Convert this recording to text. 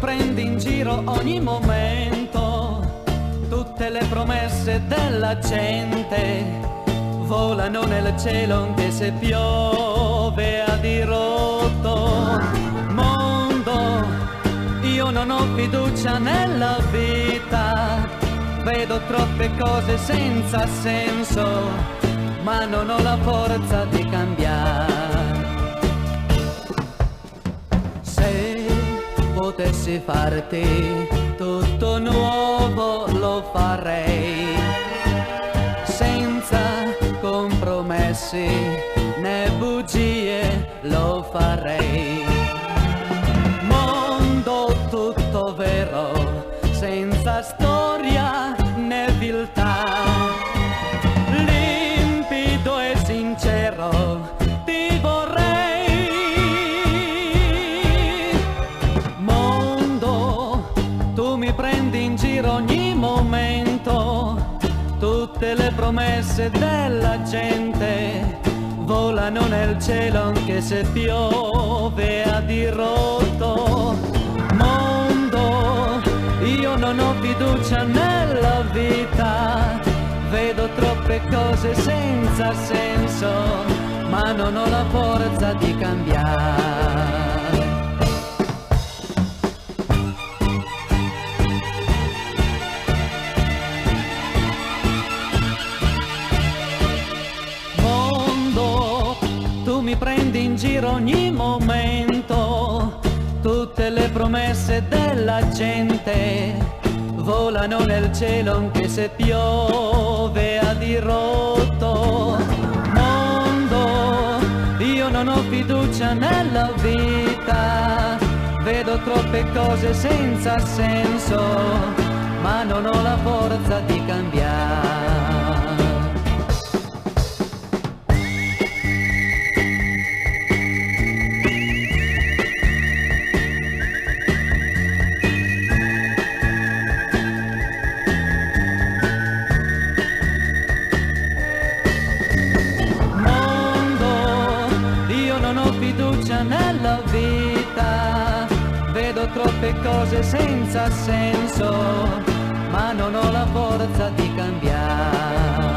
prendi in giro ogni momento, tutte le promesse della gente volano nel cielo anche se piove a dirotto. Mondo, io non ho fiducia nella vita, vedo troppe cose senza senso, ma non ho la forza di cambiare. Se potessi farti tutto nuovo lo farei, senza compromessi né bugie lo farei. Mondo tutto vero, senza storia né viltà, limpido e sincero ti vorrei. Mondo, tu mi prendi in giro ogni momento, tutte le promesse della gente volano nel cielo anche se piove a dirotto. Mondo, io non ho fiducia nella vita, vedo troppe cose senza senso, ma non ho la forza di cambiare. Mi prendi in giro ogni momento, tutte le promesse della gente volano nel cielo anche se piove a dirotto. Mondo, io non ho fiducia nella vita, vedo troppe cose senza senso, ma non ho la forza di cambiare. Fiducia nella vita, vedo troppe cose senza senso, ma non ho la forza di cambiare.